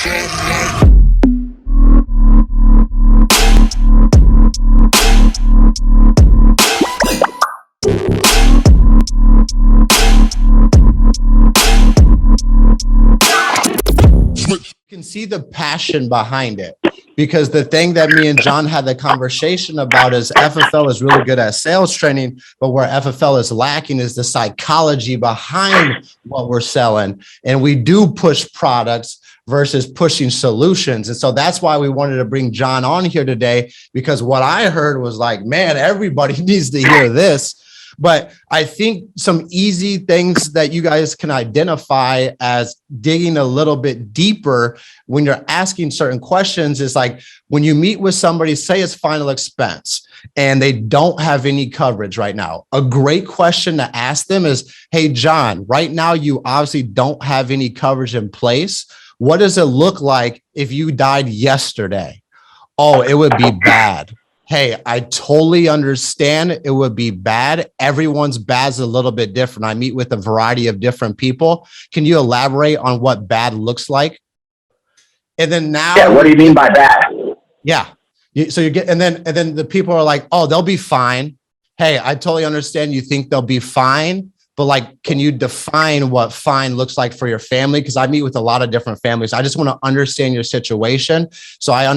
You can see the passion behind it, because the thing that me and John had the conversation about is FFL is really good at sales training, but where FFL is lacking is the psychology behind what we're selling. And we do push products versus pushing solutions. And so that's why we wanted to bring John on here today, because what I heard was like, man, everybody needs to hear this. But I think some easy things that you guys can identify as digging a little bit deeper when you're asking certain questions is like when you meet with somebody, say it's final expense, and they don't have any coverage right now. A great question to ask them is, hey, John, right now you obviously don't have any coverage in place. What does it look like if you died yesterday? Oh, it would be bad. Hey, I totally understand it would be bad. Everyone's bad is a little bit different. I meet with a variety of different people. Can you elaborate on what bad looks like? And then now, yeah, what do you mean by bad? Yeah. So you get, and then the people are like, oh, they'll be fine. Hey, I totally understand you think they'll be fine, but like, can you define what fine looks like for your family? Because I meet with a lot of different families. I just want to understand your situation. So I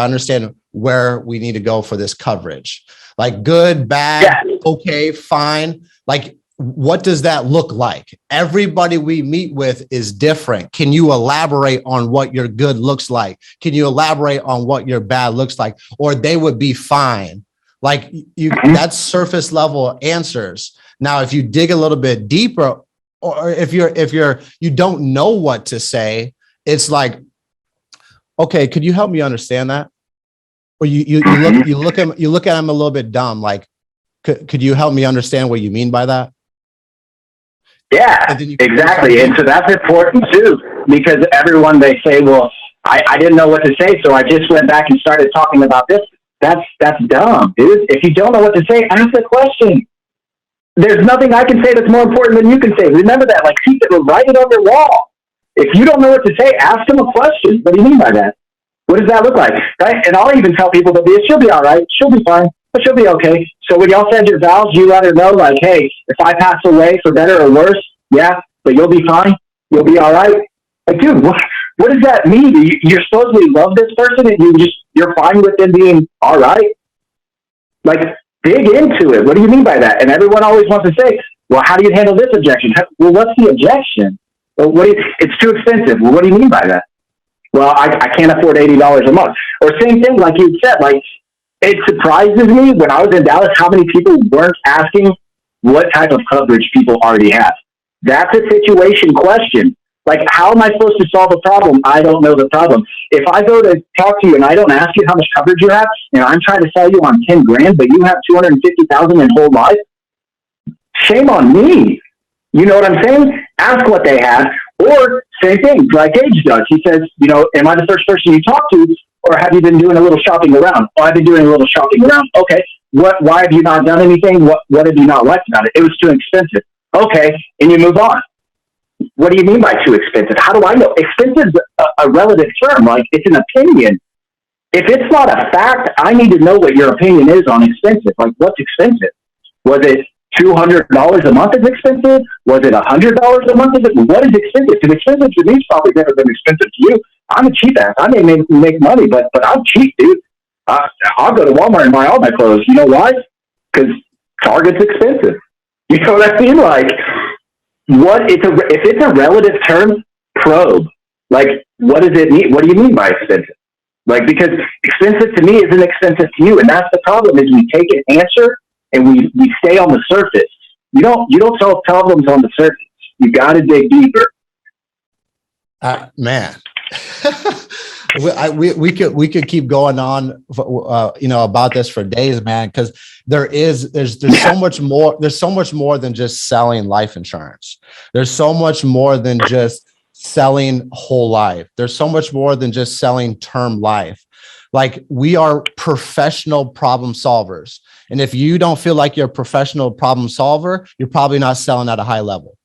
understand where we need to go for this coverage. Like good, bad, okay, fine. Like, what does that look like? Everybody we meet with is different. Can you elaborate on what your good looks like? Can you elaborate on what your bad looks like? Or they would be fine. Like that's surface level answers. Now, if you dig a little bit deeper, or if you don't know what to say, it's like, okay, could you help me understand that? Or you look at them a little bit dumb. Like, could you help me understand what you mean by that? Yeah, exactly. And so that's important too, because everyone, they say, well, I didn't know what to say, so I just went back and started talking about this. That's dumb, dude. If you don't know what to say, ask the question. There's nothing I can say that's more important than you can say. Remember that. Like, keep it, write it on your wall. If you don't know what to say, ask them a question. What do you mean by that? What does that look like? Right? And I'll even tell people that she'll be all right. She'll be fine, but she'll be okay. So when y'all send your vows, you let her know, like, hey, if I pass away for better or worse, yeah, but you'll be fine. You'll be all right. Like, dude, what does that mean? You're supposedly love this person and you're fine with them being all right? Like, dig into it. What do you mean by that? And everyone always wants to say, well, how do you handle this objection? Well, what's the objection? Well, it's too expensive. Well, what do you mean by that? Well, I can't afford $80 a month. Or same thing, like you said, like, it surprises me when I was in Dallas how many people weren't asking what type of coverage people already have. That's a situation question. Like, how am I supposed to solve a problem? I don't know the problem. If I go to talk to you and I don't ask you how much coverage you have, and I'm trying to sell you on 10 grand, but you have 250,000 in whole life, shame on me. You know what I'm saying? Ask what they have. Or same thing, like Gage does. He says, am I the first person you talk to, or have you been doing a little shopping around? Oh, I've been doing a little shopping around. Okay. Why have you not done anything? What have you not liked about it? It was too expensive. Okay. And you move on. What do you mean by too expensive? How do I know? Expensive is a relative term. Like, it's an opinion. If it's not a fact, I need to know what your opinion is on expensive. Like, what's expensive? Was it $200 a month is expensive? Was it $100 a month? What is expensive? Because expensive to me is probably never been expensive to you. I'm a cheap ass. I may make money, but I'm cheap, dude. I'll go to Walmart and buy all my clothes. You know why? Because Target's expensive. You know what I mean? Like, if it's a relative term, probe. Like, what does it mean? What do you mean by expensive? Like, because expensive to me isn't expensive to you, and that's the problem. Is we take an answer and we stay on the surface. You don't solve problems on the surface. You got to dig deeper. Man, we could keep going on, about this for days, man. Because there's so much more. There's so much more than just selling life insurance. There's so much more than just selling whole life. There's so much more than just selling term life. Like, we are professional problem solvers. And if you don't feel like you're a professional problem solver, you're probably not selling at a high level.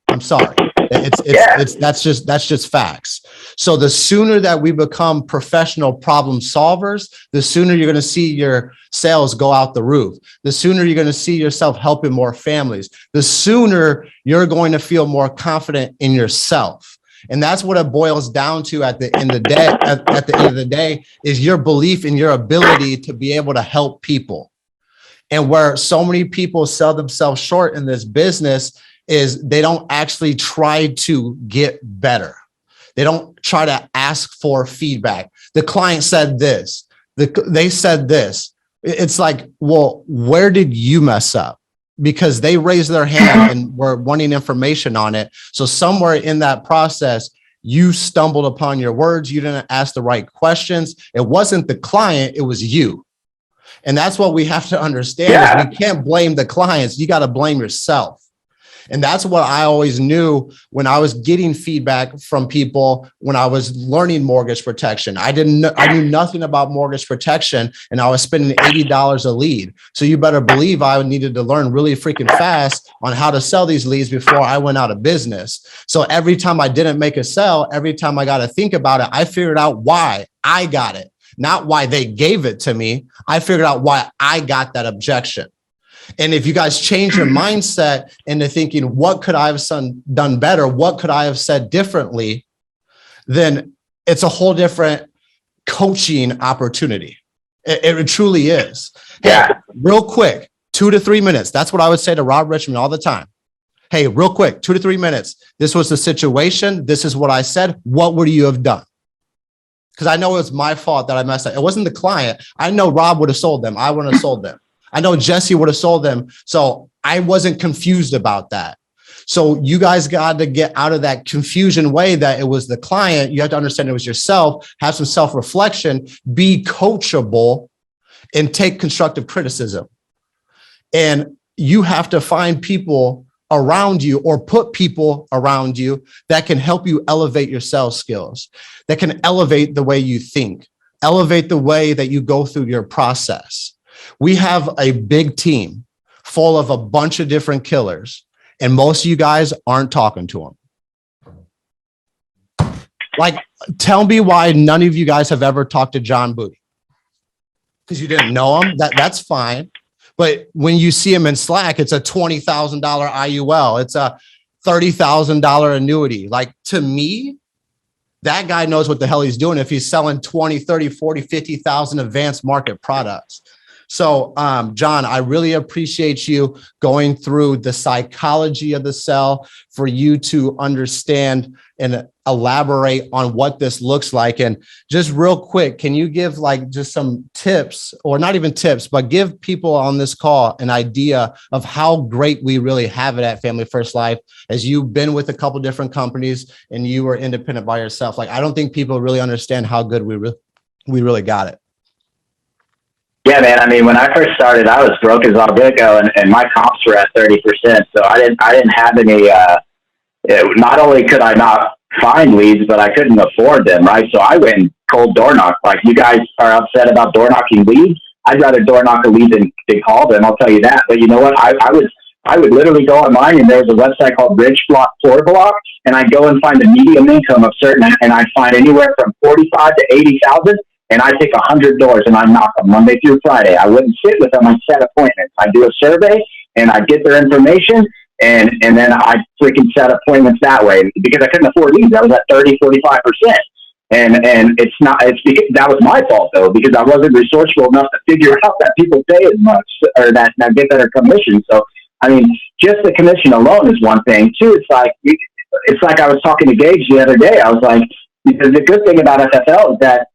I'm sorry. That's just facts. So the sooner that we become professional problem solvers, the sooner you're going to see your sales go out the roof. The sooner you're going to see yourself helping more families. The sooner you're going to feel more confident in yourself. And that's what it boils down to at the end of the day. At the end of the day, is your belief in your ability to be able to help people. And where so many people sell themselves short in this business is they don't actually try to get better. They don't try to ask for feedback. The client said this, they said this. It's like, well, where did you mess up? Because they raised their hand and were wanting information on it. So somewhere in that process, you stumbled upon your words. You didn't ask the right questions. It wasn't the client, it was you. And that's what we have to understand. Yeah. Is we can't blame the clients. You got to blame yourself. And that's what I always knew when I was getting feedback from people when I was learning mortgage protection. I knew nothing about mortgage protection, and I was spending $80 a lead. So you better believe I needed to learn really freaking fast on how to sell these leads before I went out of business. So every time I didn't make a sell, every time I got to think about it, I figured out why I got it, not why they gave it to me. I figured out why I got that objection. And if you guys change your mindset into thinking, what could I have done better? What could I have said differently? Then it's a whole different coaching opportunity. It truly is. Yeah. Hey, real quick, 2 to 3 minutes. That's what I would say to Rob Richmond all the time. Hey, real quick, 2 to 3 minutes. This was the situation. This is what I said. What would you have done? Because I know it's my fault that I messed up. It wasn't the client. I know Rob would have sold them. I wouldn't have sold them. I know Jesse would have sold them. So I wasn't confused about that. So you guys got to get out of that confusion way that it was the client. You have to understand it was yourself, have some self-reflection, be coachable, and take constructive criticism. And you have to find people around you or put people around you that can help you elevate your sales skills, that can elevate the way you think, elevate the way that you go through your process. We have a big team full of a bunch of different killers, and most of you guys aren't talking to them. Like, tell me why none of you guys have ever talked to John Boutte. Because you didn't know him. That's fine. But when you see him in Slack, it's a $20,000 IUL. It's a $30,000 annuity. Like, to me, that guy knows what the hell he's doing if he's selling 20, 30, 40, 50,000 advanced market products. So, John, I really appreciate you going through the psychology of the sell for you to understand and elaborate on what this looks like. And just real quick, can you give like just some tips, or not even tips, but give people on this call an idea of how great we really have it at Family First Life, as you've been with a couple different companies and you were independent by yourself? Like, I don't think people really understand how good we really got it. Yeah, man. I mean, when I first started, I was broke as all get-go, and my comps were at 30%. So I didn't have any. Not only could I not find leads, but I couldn't afford them. Right. So I went cold door knock. Like, you guys are upset about door knocking leads. I'd rather door knock a lead than call them. I'll tell you that. But you know what? I would literally go online, and there was a website called Rich Block Floor Block, and I'd go and find the medium income of certain, and I'd find anywhere from 45 to 80,000. And I take 100 doors and I knock them Monday through Friday. I wouldn't sit with them. I set appointments. I do a survey and I get their information, and then I freaking set appointments that way, because I couldn't afford leads. I was at 30, 45%. And it's because that was my fault though, because I wasn't resourceful enough to figure out that people pay as much, or that get better commission. So, I mean, just the commission alone is one thing. Two, it's like I was talking to Gage the other day. I was like, the good thing about FFL is that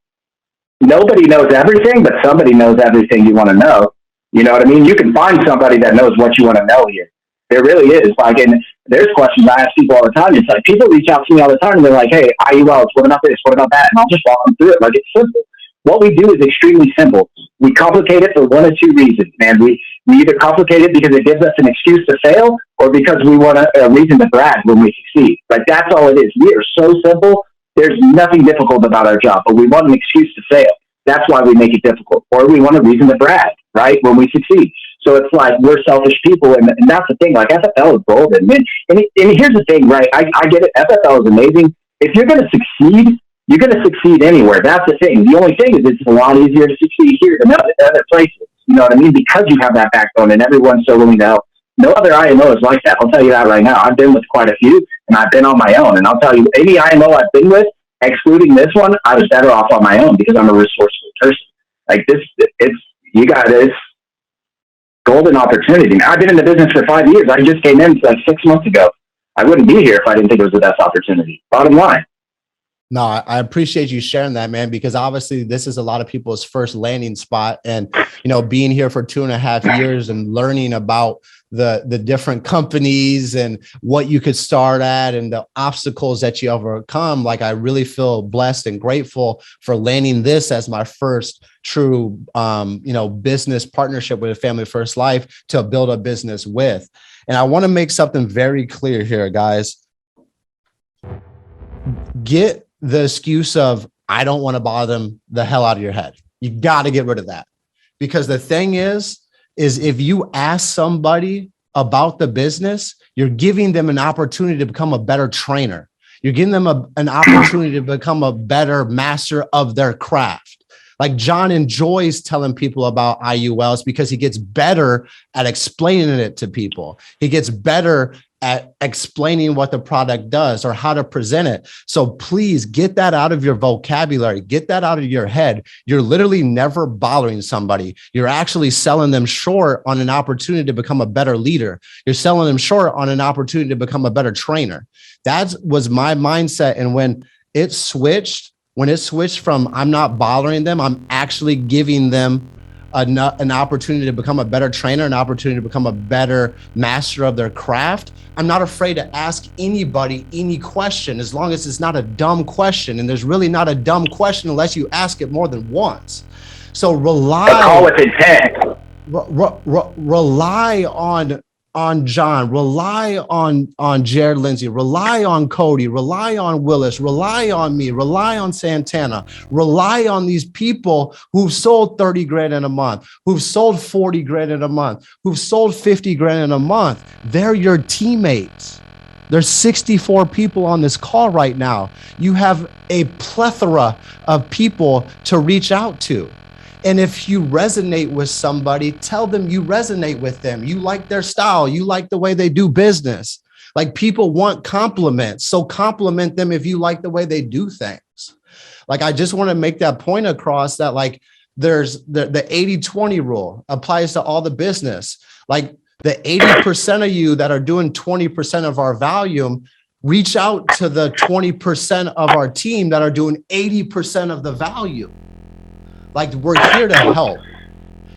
nobody knows everything, but somebody knows everything you want to know. You know what I mean? You can find somebody that knows what you want to know here. There really is. Like, and there's questions I ask people all the time. It's like, people reach out to me all the time and they're like, hey, IULs, what about this? What about that? And I'll just walk them through it. Like, it's simple. What we do is extremely simple. We complicate it for one of two reasons, man. We either complicate it because it gives us an excuse to fail, or because we want a reason to brag when we succeed. Like, that's all it is. We are so simple. There's nothing difficult about our job, but we want an excuse to fail. That's why we make it difficult. Or we want a reason to brag, right, when we succeed. So it's like, we're selfish people, and that's the thing. Like, FFL is golden. And here's the thing, right? I get it. FFL is amazing. If you're going to succeed, you're going to succeed anywhere. That's the thing. The only thing is it's a lot easier to succeed here than other places. You know what I mean? Because you have that backbone and everyone's so willing to help. No other IMO is like that. I'll tell you that right now. I've been with quite a few, and I've been on my own. And I'll tell you, any IMO I've been with, excluding this one, I was better off on my own because I'm a resourceful person. Like this, you got this golden opportunity. I've been in the business for 5 years. I just came in like 6 months ago. I wouldn't be here if I didn't think it was the best opportunity. Bottom line. No, I appreciate you sharing that, man, because obviously this is a lot of people's first landing spot. And, being here for 2.5 years and learning about the different companies and what you could start at and the obstacles that you overcome. Like, I really feel blessed and grateful for landing this as my first true, business partnership with a Family First Life to build a business with. And I want to make something very clear here, guys. Get the excuse of, I don't want to bother them, the hell out of your head. You got to get rid of that. Because the thing is if you ask somebody about the business, you're giving them an opportunity to become a better trainer. You're giving them an opportunity to become a better master of their craft. Like, John enjoys telling people about IULs because he gets better at explaining it to people. He gets better at explaining what the product does or how to present it. So please get that out of your vocabulary, get that out of your head. You're literally never bothering somebody. You're actually selling them short on an opportunity to become a better leader. You're selling them short on an opportunity to become a better trainer. That was my mindset. And when it switched from I'm not bothering them, I'm actually giving them an opportunity to become a better trainer, an opportunity to become a better master of their craft. I'm not afraid to ask anybody any question, as long as it's not a dumb question. And there's really not a dumb question unless you ask it more than once. So rely on John, rely on Jared Lindsay, rely on Cody, rely on Willis, rely on me, rely on Santana, rely on these people who've sold 30 grand in a month, who've sold 40 grand in a month, who've sold 50 grand in a month. They're your teammates. There's 64 people on this call right now. You have a plethora of people to reach out to. And if you resonate with somebody, tell them you resonate with them. You like their style. You like the way they do business. Like, people want compliments. So compliment them if you like the way they do things. Like, I just want to make that point across that, like, there's the 80-20 rule applies to all the business. Like, the 80% of you that are doing 20% of our volume, reach out to the 20% of our team that are doing 80% of the value. Like, we're here to help.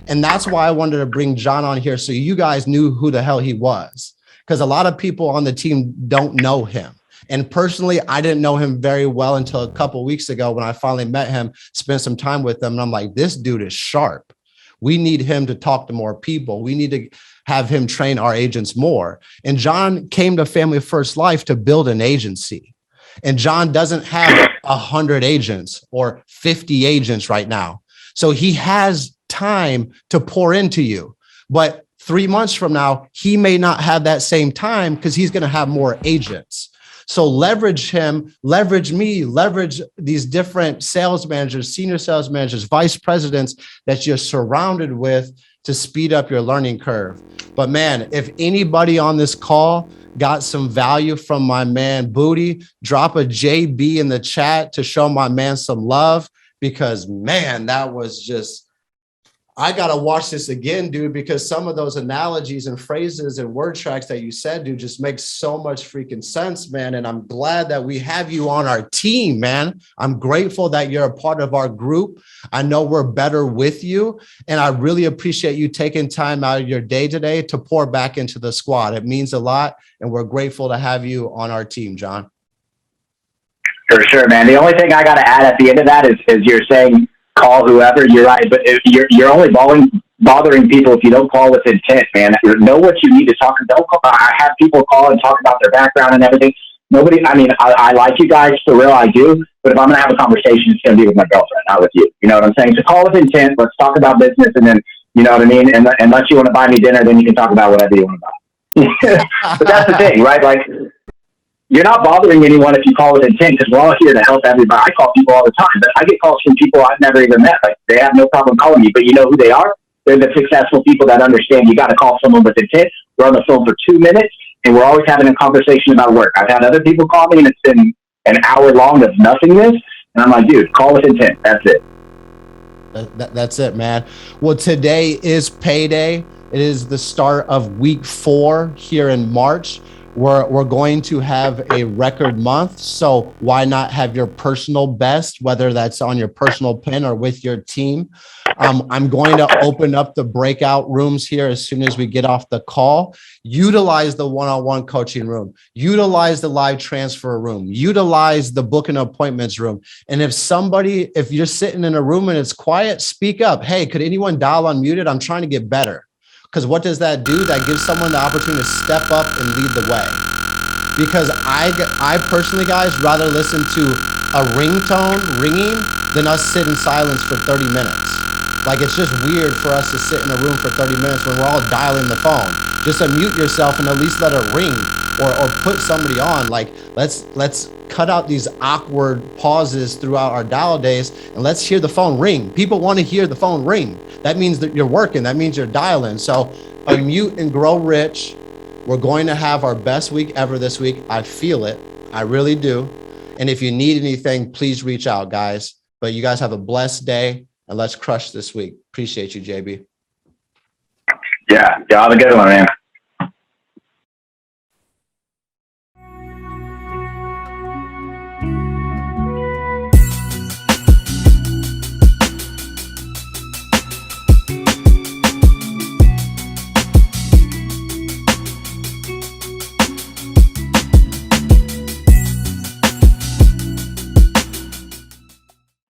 And that's why I wanted to bring John on here, so you guys knew who the hell he was. Because a lot of people on the team don't know him. And personally, I didn't know him very well until a couple of weeks ago when I finally met him, spent some time with him. And I'm like, this dude is sharp. We need him to talk to more people. We need to have him train our agents more. And John came to Family First Life to build an agency. And John doesn't have 100 agents or 50 agents right now. So he has time to pour into you. But 3 months from now, he may not have that same time because he's going to have more agents. So leverage him, leverage me, leverage these different sales managers, senior sales managers, vice presidents that you're surrounded with to speed up your learning curve. But man, if anybody on this call got some value from my man Boutte, drop a JB in the chat to show my man some love. Because man, that was just, I got to watch this again, dude, because some of those analogies and phrases and word tracks that you said, dude, just makes so much freaking sense, man. And I'm glad that we have you on our team, man. I'm grateful that you're a part of our group. I know we're better with you. And I really appreciate you taking time out of your day today to pour back into the squad. It means a lot. And we're grateful to have you on our team, John. For sure, man. The only thing I got to add at the end of that is you're saying call whoever. You're right, but you're only bothering people if you don't call with intent, man. Know what you need to talk about. Don't call. I have people call and talk about their background and everything. Nobody. I mean, I like you guys for real. I do. But if I'm gonna have a conversation, it's gonna be with my girlfriend, not with you. You know what I'm saying? So call with intent. Let's talk about business, and then you know what I mean. And unless you want to buy me dinner, then you can talk about whatever you want to buy. But that's the thing, right? Like, you're not bothering anyone if you call with intent, because we're all here to help everybody. I call people all the time, but I get calls from people I've never even met. Like, they have no problem calling me, but you know who they are? They're the successful people that understand you got to call someone with intent. We're on the phone for 2 minutes, and we're always having a conversation about work. I've had other people call me, and it's been an hour long of nothingness, and I'm like, dude, call with intent. That's it. That's it, man. Well, today is payday. It is the start of week 4 here in March. We're going to have a record month. So why not have your personal best, whether that's on your personal pin or with your team? I'm going to open up the breakout rooms here as soon as we get off the call. Utilize the one-on-one coaching room, utilize the live transfer room, utilize the booking appointments room. And if you're sitting in a room and it's quiet, speak up. Hey, could anyone dial unmuted? I'm trying to get better. Because what does that do? That gives someone the opportunity to step up and lead the way. Because I personally, guys, rather listen to a ringtone ringing than us sit in silence for 30 minutes. Like, it's just weird for us to sit in a room for 30 minutes when we're all dialing the phone. Just unmute yourself and at least let it ring, or put somebody on. Like, let's cut out these awkward pauses throughout our dial days, and let's hear the phone ring. People want to hear the phone ring. That means that you're working. That means you're dialing. So unmute and grow rich. We're going to have our best week ever this week. I feel it. I really do. And if you need anything, please reach out, guys. But you guys have a blessed day, and let's crush this week. Appreciate you, JB. Yeah, have a good one, man.